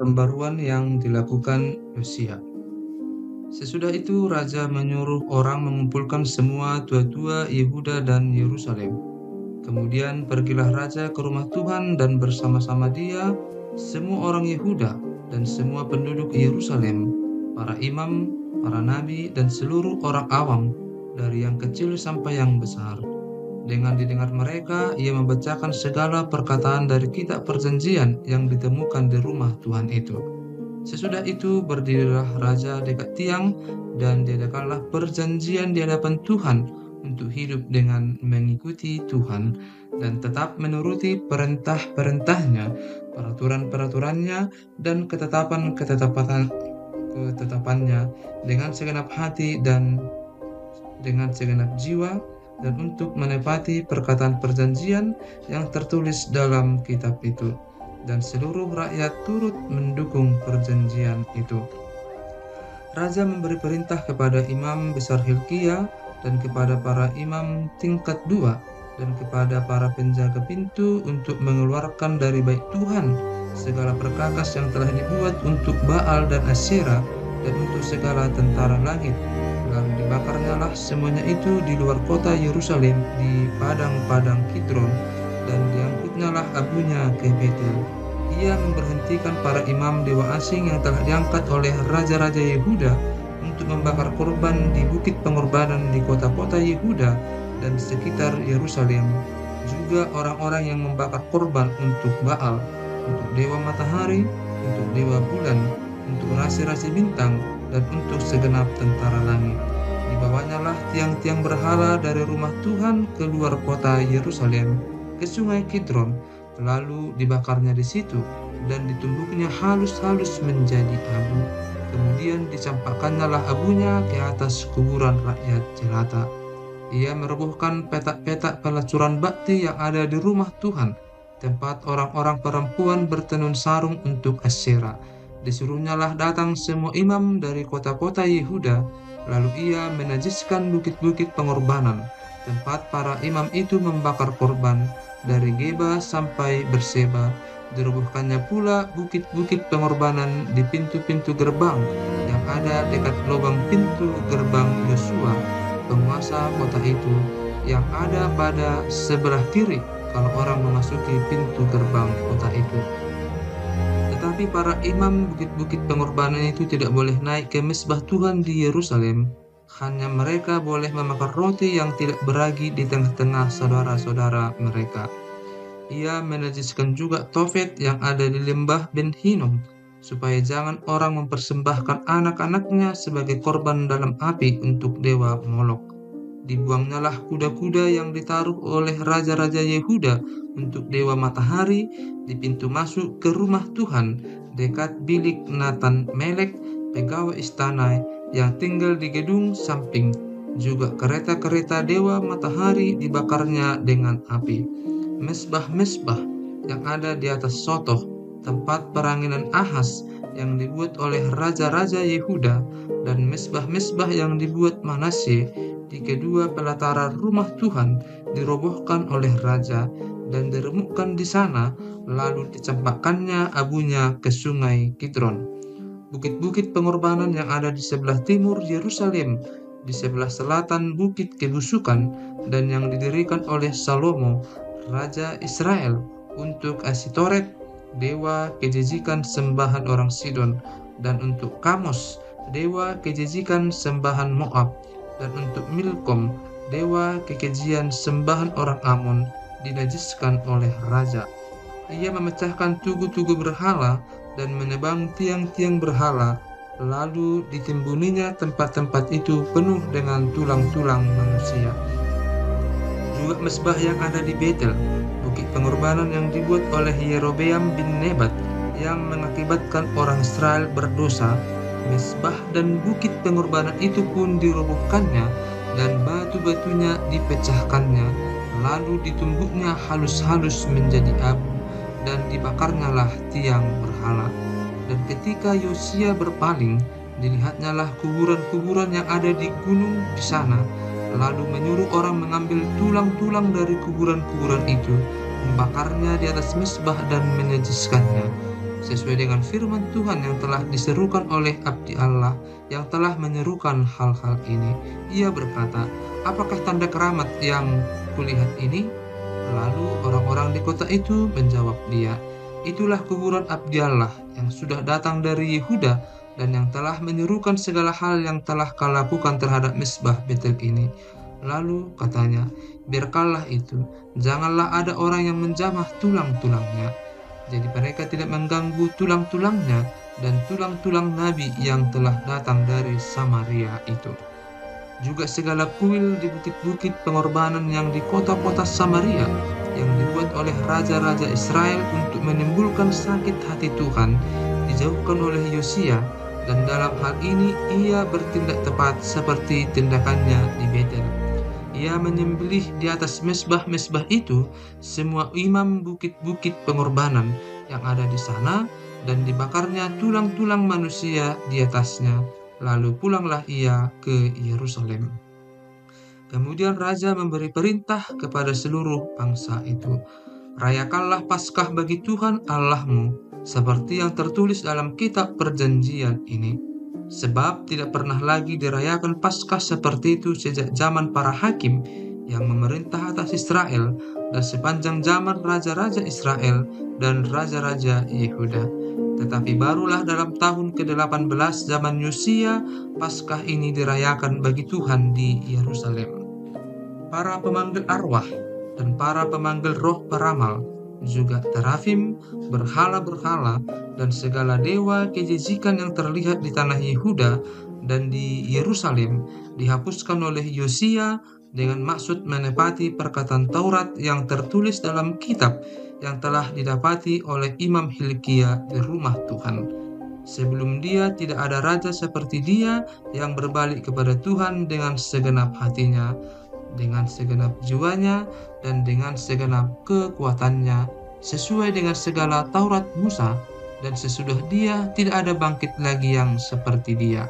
Pembaruan yang dilakukan Yosia. Sesudah itu raja menyuruh orang mengumpulkan semua tua-tua Yehuda dan Yerusalem. Kemudian pergilah raja ke rumah Tuhan dan bersama-sama dia semua orang Yehuda dan semua penduduk Yerusalem, para imam, para nabi, dan seluruh orang awam, dari yang kecil sampai yang besar. Dengan didengar mereka, ia membacakan segala perkataan dari kitab perjanjian yang ditemukan di rumah Tuhan itu. Sesudah itu berdirilah raja dekat tiang dan diadakanlah perjanjian di hadapan Tuhan untuk hidup dengan mengikuti Tuhan dan tetap menuruti perintah-perintahnya, peraturan-peraturannya, dan ketetapannya dengan segenap hati dan dengan segenap jiwa, dan untuk menepati perkataan perjanjian yang tertulis dalam kitab itu. Dan seluruh rakyat turut mendukung perjanjian itu. Raja memberi perintah kepada imam besar Hilkia dan kepada para imam tingkat 2 dan kepada para penjaga pintu untuk mengeluarkan dari bait Tuhan segala perkakas yang telah dibuat untuk Baal dan Asyera dan untuk segala tentara langit. Lalu dibakarnyalah semuanya itu di luar kota Yerusalem di padang-padang Kidron, dan diangkutnyalah abunya ke Betel. Ia memberhentikan para imam dewa asing yang telah diangkat oleh raja-raja Yehuda untuk membakar korban di bukit pengorbanan di kota-kota Yehuda dan sekitar Yerusalem. Juga orang-orang yang membakar korban untuk Baal, untuk dewa matahari, untuk dewa bulan, untuk rasi-rasi bintang, dan untuk segenap tentara langit. Dibawanyalah tiang-tiang berhala dari rumah Tuhan keluar kota Yerusalem ke sungai Kidron, lalu dibakarnya di situ, dan ditumbuknya halus-halus menjadi abu. Kemudian dicampakkannya abunya ke atas kuburan rakyat jelata. Ia merobohkan petak-petak pelacuran bakti yang ada di rumah Tuhan, tempat orang-orang perempuan bertenun sarung untuk Asyera. Disuruhnyalah datang semua imam dari kota-kota Yehuda, lalu ia menajiskan bukit-bukit pengorbanan, tempat para imam itu membakar korban, dari Geba sampai Berseba. Dirobohkannya pula bukit-bukit pengorbanan di pintu-pintu gerbang yang ada dekat lubang pintu gerbang Yosua, penguasa kota itu, yang ada pada sebelah kiri kalau orang memasuki pintu gerbang kota itu. Tetapi para imam bukit-bukit pengorbanan itu tidak boleh naik ke mezbah Tuhan di Yerusalem. Hanya mereka boleh memakan roti yang tidak beragi di tengah-tengah saudara-saudara mereka. Ia menajiskan juga Tofet yang ada di lembah Ben Hinnom, supaya jangan orang mempersembahkan anak-anaknya sebagai korban dalam api untuk dewa Molok. Dibuangnyalah kuda-kuda yang ditaruh oleh raja-raja Yehuda untuk dewa matahari di pintu masuk ke rumah Tuhan dekat bilik Natan Melek, pegawai istana yang tinggal di gedung samping. Juga kereta-kereta dewa matahari dibakarnya dengan api. Mesbah-mesbah yang ada di atas Sotoh, tempat peranginan Ahaz yang dibuat oleh raja-raja Yehuda, dan mesbah-mesbah yang dibuat Manasye di kedua pelataran rumah Tuhan dirobohkan oleh raja dan diremukkan di sana, lalu dicampakkannya abunya ke sungai Kidron. Bukit-bukit pengorbanan yang ada di sebelah timur Yerusalem, di sebelah selatan bukit kebusukan, dan yang didirikan oleh Salomo, raja Israel, untuk Asitoret, dewa kejijikan sembahan orang Sidon, dan untuk Kamos, dewa kejijikan sembahan Moab, dan untuk Milkom, dewa kekejian sembahan orang Amon, dinajiskan oleh raja. Ia memecahkan tugu-tugu berhala dan menebang tiang-tiang berhala, lalu ditimbuninya tempat-tempat itu penuh dengan tulang-tulang manusia. Juga mesbah yang ada di Betel, bukit pengorbanan yang dibuat oleh Yerobeam bin Nebat, yang mengakibatkan orang Israel berdosa, mesbah dan bukit pengorbanan itu pun dirobohkannya, dan batu-batunya dipecahkannya, lalu ditumbuknya halus-halus menjadi abu, dan dibakarnyalah tiang berhala. Dan ketika Yosia berpaling, dilihatnyalah kuburan-kuburan yang ada di gunung di sana, lalu menyuruh orang mengambil tulang-tulang dari kuburan-kuburan itu, membakarnya di atas mezbah dan menajiskannya. sesuai dengan firman Tuhan yang telah diserukan oleh abdi Allah yang telah menyerukan hal-hal ini. Ia berkata, "Apakah tanda keramat yang kulihat ini?" Lalu orang-orang di kota itu menjawab dia, "Itulah kuburan abdi Allah yang sudah datang dari Yehuda dan yang telah menyerukan segala hal yang telah kau lakukan terhadap mesbah Betel ini." Lalu katanya, "Biarkanlah itu, janganlah ada orang yang menjamah tulang-tulangnya." Jadi mereka tidak mengganggu tulang-tulangnya dan tulang-tulang nabi yang telah datang dari Samaria itu. Juga segala kuil di bukit-bukit pengorbanan yang di kota-kota Samaria yang dibuat oleh raja-raja Israel untuk menimbulkan sakit hati Tuhan dijauhkan oleh Yosia, dan dalam hal ini ia bertindak tepat seperti tindakannya di Betel. Ia menyembelih di atas mesbah-mesbah itu semua imam bukit-bukit pengorbanan yang ada di sana, dan dibakarnya tulang-tulang manusia di atasnya. Lalu pulanglah ia ke Yerusalem. Kemudian raja memberi perintah kepada seluruh bangsa itu, "Rayakanlah Paskah bagi Tuhan Allahmu, seperti yang tertulis dalam kitab perjanjian ini. Sebab tidak pernah lagi dirayakan Paskah seperti itu sejak zaman para hakim yang memerintah atas Israel dan sepanjang zaman raja-raja Israel dan raja-raja Yehuda. Tetapi barulah dalam tahun ke-18 zaman Yosia, Paskah ini dirayakan bagi Tuhan di Yerusalem. Para pemanggil arwah dan para pemanggil roh peramal, juga terafim, berhala-berhala, dan segala dewa kejijikan yang terlihat di tanah Yehuda dan di Yerusalem dihapuskan oleh Yosia dengan maksud menepati perkataan Taurat yang tertulis dalam kitab yang telah didapati oleh Imam Hilkia di rumah Tuhan. Sebelum dia tidak ada raja seperti dia yang berbalik kepada Tuhan dengan segenap hatinya, dengan segenap jiwanya, dan dengan segenap kekuatannya, sesuai dengan segala Taurat Musa, dan sesudah dia tidak ada bangkit lagi yang seperti dia.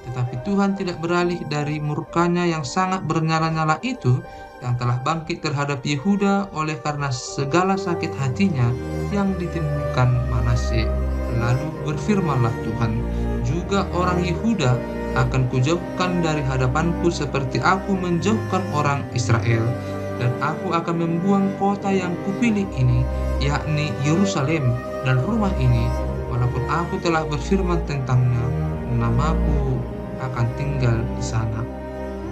Tetapi Tuhan tidak beralih dari murkanya yang sangat bernyala-nyala itu, yang telah bangkit terhadap Yehuda oleh karena segala sakit hatinya yang ditimbulkan Manasye. Lalu berfirmanlah Tuhan, "Juga orang Yehuda akan kujauhkan dari hadapanku seperti aku menjauhkan orang Israel, dan aku akan membuang kota yang kupilih ini, yakni Yerusalem dan rumah ini, walaupun aku telah berfirman tentangnya, namaku akan tinggal di sana."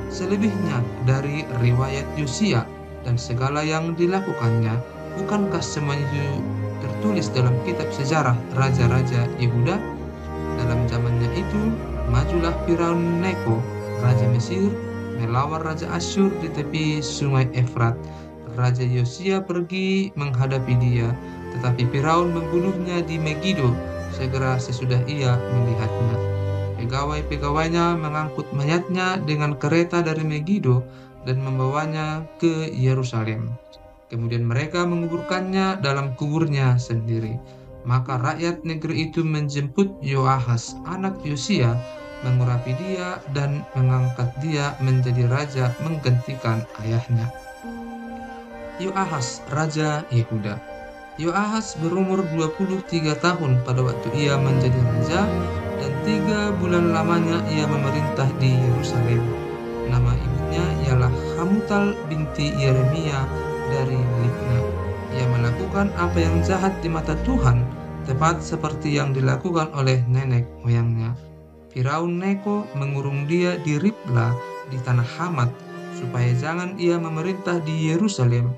Selebihnya dari riwayat Yosia dan segala yang dilakukannya, bukankah semuanya itu tertulis dalam kitab sejarah raja-raja Yehuda? Dalam zamannya itu, majulah Firaun Neko, raja Mesir, melawan raja Asyur di tepi sungai Efrat. Raja Yosia pergi menghadapi dia, tetapi Firaun membunuhnya di Megido segera sesudah ia melihatnya. Pegawai-pegawainya mengangkut mayatnya dengan kereta dari Megido dan membawanya ke Yerusalem. Kemudian mereka menguburkannya dalam kuburnya sendiri. Maka rakyat negeri itu menjemput Yoahas, anak Yosia, mengurapi dia dan mengangkat dia menjadi raja menggantikan ayahnya. Yoahas, raja Yehuda. Yoahas berumur 23 tahun pada waktu ia menjadi raja, dan 3 bulan lamanya ia memerintah di Yerusalem. Nama ibunya ialah Hamutal binti Yeremia dari Libna. Ia melakukan apa yang jahat di mata Tuhan, tepat seperti yang dilakukan oleh nenek moyangnya. Firaun Neko mengurung dia di Ribla di tanah Hamat, supaya jangan ia memerintah di Yerusalem.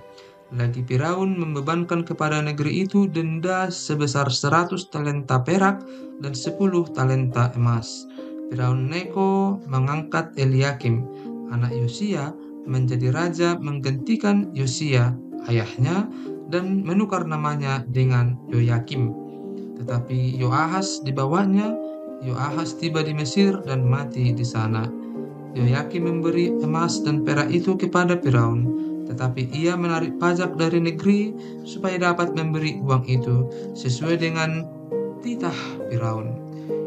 Lagi Firaun membebankan kepada negeri itu denda sebesar 100 talenta perak dan 10 talenta emas. Firaun Neko mengangkat Eliakim, anak Yosia, menjadi raja menggantikan Yosia, ayahnya, dan menukar namanya dengan Yoyakim. Tetapi Yoahas dibawanya. Yoahas tiba di Mesir dan mati di sana. Yoyakim memberi emas dan perak itu kepada Firaun, tetapi ia menarik pajak dari negeri supaya dapat memberi uang itu sesuai dengan titah Firaun.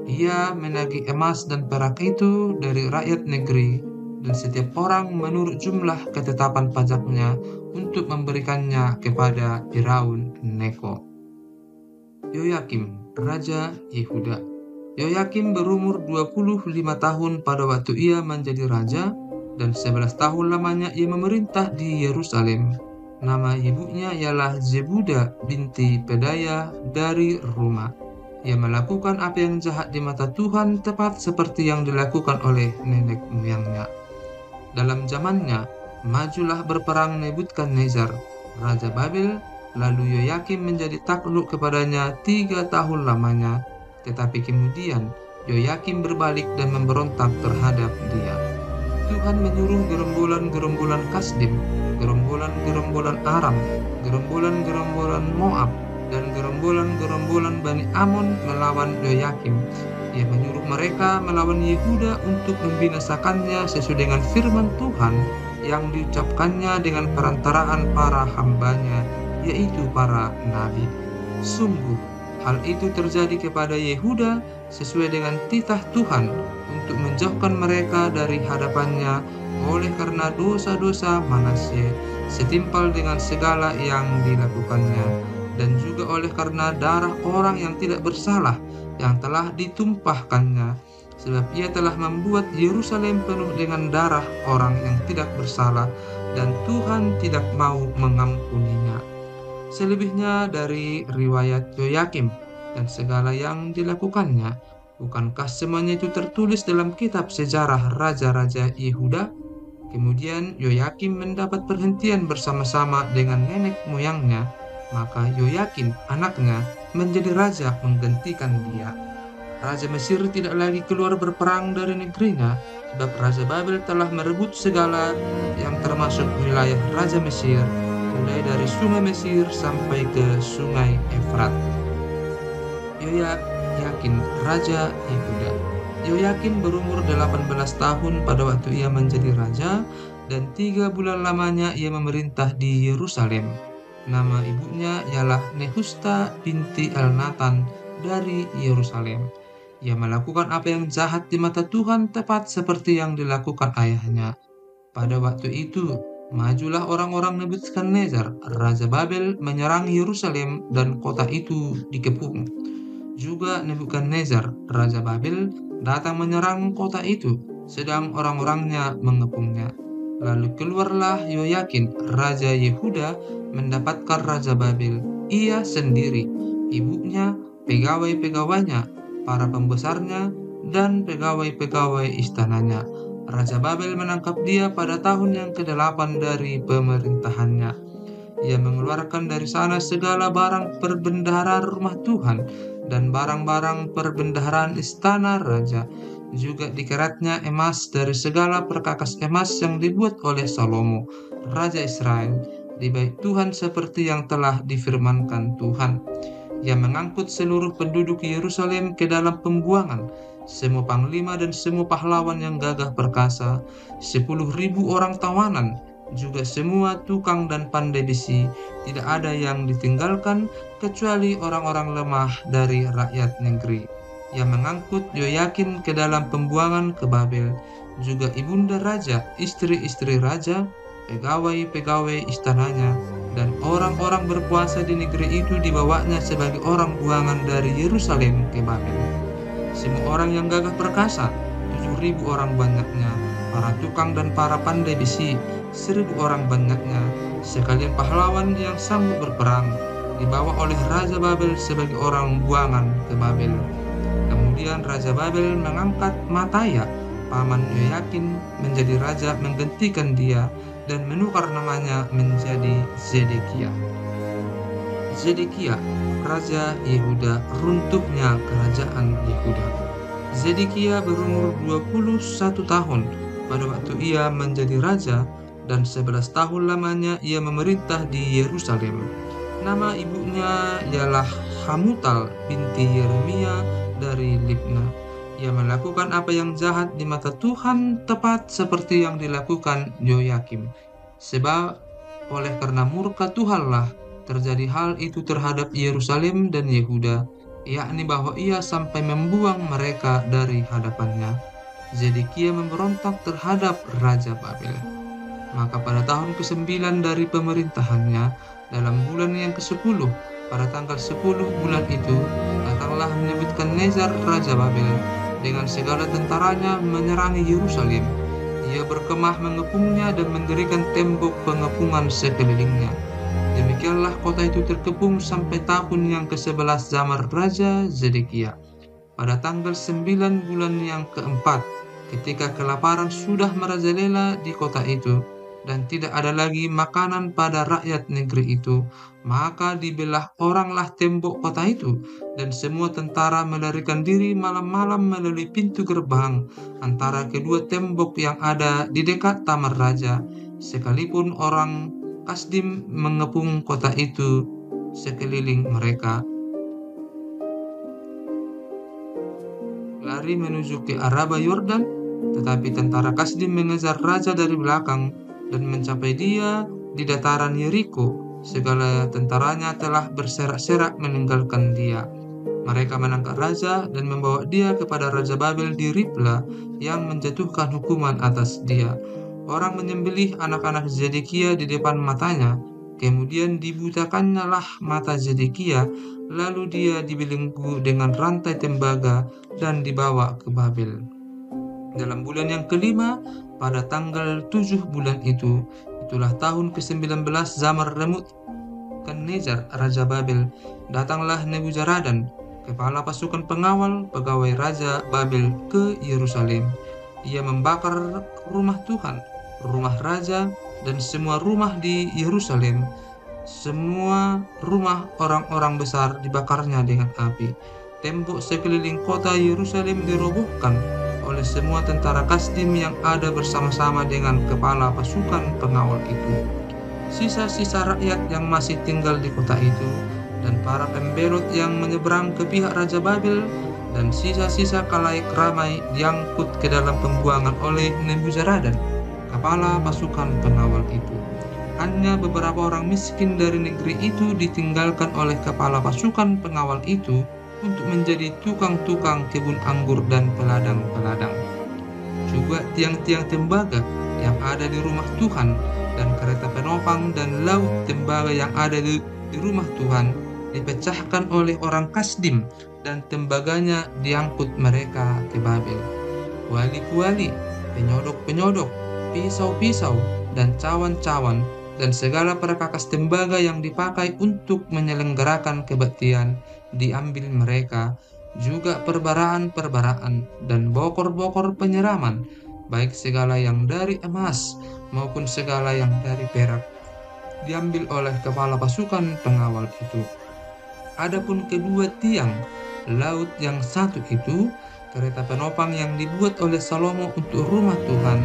Ia menagih emas dan perak itu dari rakyat negeri, dan setiap orang menurut jumlah ketetapan pajaknya untuk memberikannya kepada Firaun Neko. Yoyakim, Raja Yehuda. Yoyakim berumur 25 tahun pada waktu ia menjadi raja, dan 11 tahun lamanya ia memerintah di Yerusalem. Nama ibunya ialah Zebuda binti Pedaya dari Ruma. Ia melakukan apa yang jahat di mata Tuhan, tepat seperti yang dilakukan oleh nenek moyangnya. Dalam zamannya, majulah berperang Nebukadnezar, Raja Babel, lalu Yoyakim menjadi takluk kepadanya 3 tahun lamanya. Tetapi kemudian Yoyakim berbalik dan memberontak terhadap dia. Tuhan menyuruh gerombolan-gerombolan Kasdim, gerombolan-gerombolan Aram, gerombolan-gerombolan Moab, dan gerombolan-gerombolan Bani Amon melawan Yoyakim. Ia menyuruh mereka melawan Yehuda untuk membinasakannya sesuai dengan firman Tuhan yang diucapkannya dengan perantaraan para hambanya, yaitu para nabi. Sungguh, hal itu terjadi kepada Yehuda sesuai dengan titah Tuhan untuk menjauhkan mereka dari hadapannya oleh karena dosa-dosa Manasye setimpal dengan segala yang dilakukannya, dan juga oleh karena darah orang yang tidak bersalah yang telah ditumpahkannya, sebab ia telah membuat Yerusalem penuh dengan darah orang yang tidak bersalah, dan Tuhan tidak mau mengampuninya. Selebihnya dari riwayat Yoyakim dan segala yang dilakukannya, bukankah semuanya itu tertulis dalam kitab sejarah raja-raja Yehuda? Kemudian Yoyakim mendapat perhentian bersama-sama dengan nenek moyangnya, maka Yoyakim anaknya menjadi raja menggantikan dia. Raja Mesir tidak lagi keluar berperang dari negerinya, sebab Raja Babel telah merebut segala yang termasuk wilayah Raja Mesir, mulai dari sungai Mesir sampai ke sungai Efrat. Yoyakim, Raja Yehuda. Yoyakim berumur 18 tahun pada waktu ia menjadi raja, dan 3 bulan lamanya ia memerintah di Yerusalem. Nama ibunya ialah Nehusta binti Elnatan dari Yerusalem. Ia melakukan apa yang jahat di mata Tuhan, tepat seperti yang dilakukan ayahnya. Pada waktu itu, majulah orang-orang Nebukadnezar, Raja Babel, menyerang Yerusalem dan kota itu dikepung. Juga Nebukadnezar, Raja Babel, datang menyerang kota itu, sedang orang-orangnya mengepungnya. Lalu keluarlah Yoyakin, Raja Yehuda, mendapatkan Raja Babel, ia sendiri, ibunya, pegawai-pegawainya, para pembesarnya, dan pegawai-pegawai istananya. Raja Babel menangkap dia pada tahun yang ke-8 dari pemerintahannya. Ia mengeluarkan dari sana segala barang perbendaharaan rumah Tuhan dan barang-barang perbendaharaan istana raja. Juga dikeratnya emas dari segala perkakas emas yang dibuat oleh Salomo, Raja Israel, di bait Tuhan seperti yang telah difirmankan Tuhan. Ia mengangkut seluruh penduduk Yerusalem ke dalam pembuangan, semua panglima dan semua pahlawan yang gagah perkasa, 10.000 orang tawanan, juga semua tukang dan pandai besi, tidak ada yang ditinggalkan kecuali orang-orang lemah dari rakyat negeri. Ia mengangkut Yoyakin ke dalam pembuangan ke Babel, juga ibunda raja, istri-istri raja, pegawai-pegawai istananya, dan orang-orang berkuasa di negeri itu dibawanya sebagai orang buangan dari Yerusalem ke Babel. Semua orang yang gagah perkasa, 7.000 orang banyaknya, para tukang dan para pandai besi, 1.000 orang banyaknya, sekalian pahlawan yang sanggup berperang, dibawa oleh Raja Babel sebagai orang buangan ke Babel. Kemudian Raja Babel mengangkat Mataya, paman Yoyakin, menjadi raja menggantikan dia, dan menukar namanya menjadi Zedekia. Zedekia, Raja Yehuda, runtuhnya kerajaan Yehuda. Zedekia berumur 21 tahun pada waktu ia menjadi raja, dan 11 tahun lamanya ia memerintah di Yerusalem. Nama ibunya ialah Hamutal binti Yeremia dari Libna. Ia melakukan apa yang jahat di mata Tuhan, tepat seperti yang dilakukan Yoyakim. Sebab oleh karena murka Tuhanlah terjadi hal itu terhadap Yerusalem dan Yehuda, yakni bahwa ia sampai membuang mereka dari hadapannya. Zedekia memberontak terhadap Raja Babel. Maka pada tahun ke-9 dari pemerintahannya, dalam bulan yang ke-10, pada tanggal 10 bulan itu, datanglah Nebukadnezar Raja Babel dengan segala tentaranya menyerang Yerusalem. Ia berkemah mengepungnya dan mendirikan tembok pengepungan sekelilingnya. Demikianlah kota itu terkepung sampai tahun yang ke-11 zaman Raja Zedekia. Pada tanggal 9 bulan yang keempat, ketika kelaparan sudah merajalela di kota itu, dan tidak ada lagi makanan pada rakyat negeri itu, maka dibelah oranglah tembok kota itu, dan semua tentara melarikan diri malam-malam melalui pintu gerbang antara kedua tembok yang ada di dekat Taman Raja, sekalipun orang Kasdim mengepung kota itu sekeliling mereka. Lari menuju ke Araba Yordan, tetapi tentara Kasdim mengejar raja dari belakang dan mencapai dia di dataran Yeriko. Segala tentaranya telah berserak-serak meninggalkan dia. Mereka menangkap raja dan membawa dia kepada Raja Babel di Ribla yang menjatuhkan hukuman atas dia. Orang menyembelih anak-anak Zedekia di depan matanya, kemudian dibutakannya lah mata Zedekia, lalu dia dibelenggu dengan rantai tembaga dan dibawa ke Babel. Dalam bulan yang kelima, pada tanggal 7 bulan itu, itulah tahun ke-19 zaman Nebukadnezar Raja Babel, datanglah Nebuzaradan, kepala pasukan pengawal pegawai Raja Babel ke Yerusalem. Ia membakar rumah Tuhan, rumah raja, dan semua rumah di Yerusalem. Semua rumah orang-orang besar dibakarnya dengan api. Tembok sekeliling kota Yerusalem dirobohkan oleh semua tentara Kasdim yang ada bersama-sama dengan kepala pasukan pengawal itu. Sisa-sisa rakyat yang masih tinggal di kota itu, dan para pembelot yang menyeberang ke pihak Raja Babel, dan sisa-sisa khalayak ramai diangkut ke dalam pembuangan oleh Nebuzaradan, kepala pasukan pengawal itu. Hanya beberapa orang miskin dari negeri itu ditinggalkan oleh kepala pasukan pengawal itu untuk menjadi tukang-tukang kebun anggur dan peladang-peladang. Juga tiang-tiang tembaga yang ada di rumah Tuhan dan kereta penopang dan laut tembaga yang ada di rumah Tuhan dipecahkan oleh orang Kasdim dan tembaganya diangkut mereka ke Babel. Kuali-kuali, penyodok-penyodok, pisau-pisau, dan cawan-cawan, dan segala perkakas tembaga yang dipakai untuk menyelenggarakan kebaktian diambil mereka, juga perbaraan-perbaraan dan bokor-bokor penyiraman, baik segala yang dari emas maupun segala yang dari perak, diambil oleh kepala pasukan pengawal itu. Adapun kedua tiang laut yang satu itu, kereta penopang yang dibuat oleh Salomo untuk rumah Tuhan,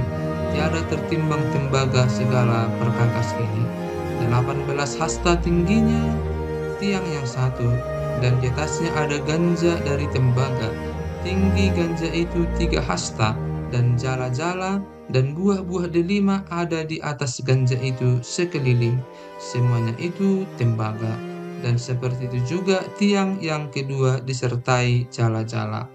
tiada tertimbang tembaga segala perkakas ini. 18 hasta tingginya tiang yang satu, dan di atasnya ada ganja dari tembaga. Tinggi ganja itu 3 hasta, dan jala-jala dan buah-buah delima ada di atas ganja itu sekeliling. Semuanya itu tembaga. Dan seperti itu juga tiang yang kedua disertai jala-jala.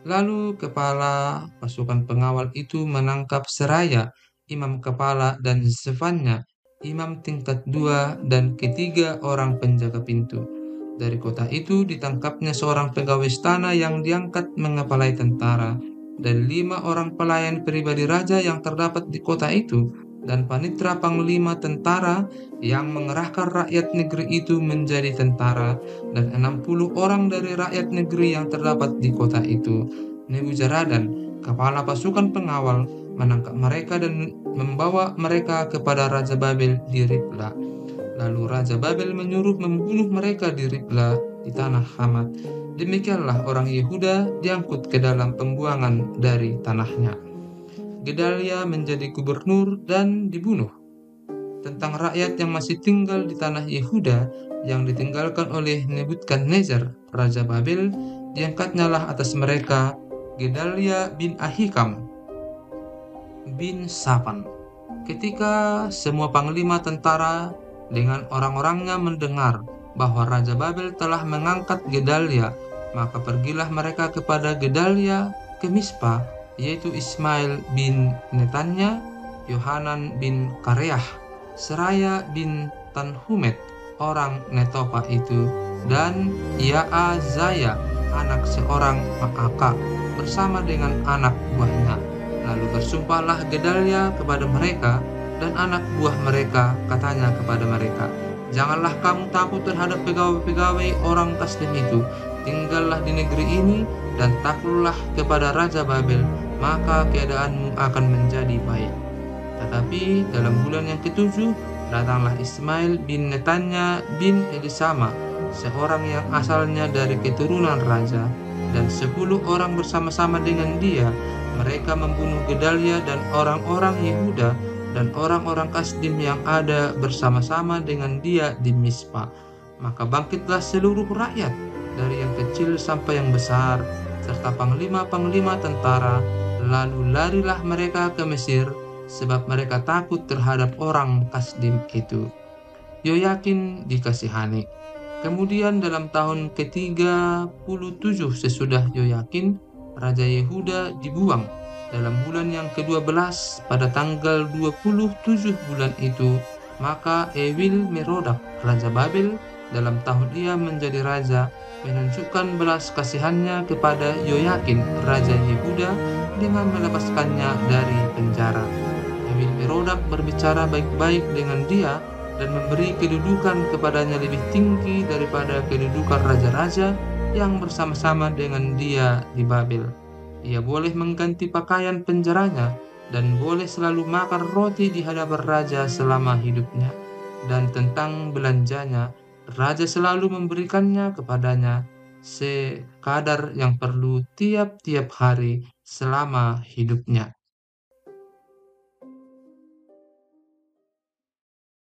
Lalu kepala pasukan pengawal itu menangkap Seraya, imam kepala, dan Zefannya, imam tingkat 2 dan ketiga orang penjaga pintu. Dari kota itu ditangkapnya seorang pegawai istana yang diangkat mengepalai tentara, dan 5 orang pelayan pribadi raja yang terdapat di kota itu, dan panitra panglima tentara yang mengerahkan rakyat negeri itu menjadi tentara, dan 60 orang dari rakyat negeri yang terdapat di kota itu. Nebuzaradan, kepala pasukan pengawal, menangkap mereka dan membawa mereka kepada Raja Babel di Ribla. Lalu Raja Babel menyuruh membunuh mereka di Ribla di tanah Hamat. Demikianlah orang Yehuda diangkut ke dalam pembuangan dari tanahnya. Gedalia menjadi gubernur dan dibunuh. Tentang rakyat yang masih tinggal di tanah Yehuda yang ditinggalkan oleh Nebukadnezar Raja Babel, diangkatnya lah atas mereka Gedalia bin Ahikam bin Safan. Ketika semua panglima tentara dengan orang-orangnya mendengar bahwa Raja Babel telah mengangkat Gedalia, maka pergilah mereka kepada Gedalia ke Mispa, yaitu Ismail bin Netanya, Yohanan bin Kareah, Seraya bin Tanhumet, orang Netopa itu, dan Yaazaya, anak seorang Maaka, bersama dengan anak buahnya. Lalu bersumpahlah Gedalia kepada mereka dan anak buah mereka, katanya kepada mereka, "Janganlah kamu takut terhadap pegawai-pegawai orang Kasdim itu. Tinggallah di negeri ini dan takluklah kepada Raja Babel, maka keadaanmu akan menjadi baik." Tetapi dalam bulan yang ketujuh, datanglah Ismail bin Netanya bin Elisama, seorang yang asalnya dari keturunan raja, dan 10 orang bersama-sama dengan dia. Mereka membunuh Gedalia dan orang-orang Yehuda dan orang-orang Kasdim yang ada bersama-sama dengan dia di Mispa. Maka bangkitlah seluruh rakyat, dari yang kecil sampai yang besar, serta panglima-panglima tentara, lalu larilah mereka ke Mesir, sebab mereka takut terhadap orang Kasdim itu. Yoyakin dikasihani. Kemudian dalam tahun ke-37 sesudah Yoyakin, Raja Yehuda dibuang. Dalam bulan yang ke-12 pada tanggal 27 bulan itu, maka Ewil Merodak, Raja Babel, dalam tahun ia menjadi raja, menunjukkan belas kasihannya kepada Yoyakin, Raja Yehuda, dengan melepaskannya dari penjara. Ewil Merodak berbicara baik-baik dengan dia dan memberi kedudukan kepadanya lebih tinggi daripada kedudukan raja-raja yang bersama-sama dengan dia di Babel. Ia boleh mengganti pakaian penjaranya dan boleh selalu makan roti di hadapan raja selama hidupnya. Dan tentang belanjanya, raja selalu memberikannya kepadanya sekadar yang perlu tiap-tiap hari selama hidupnya.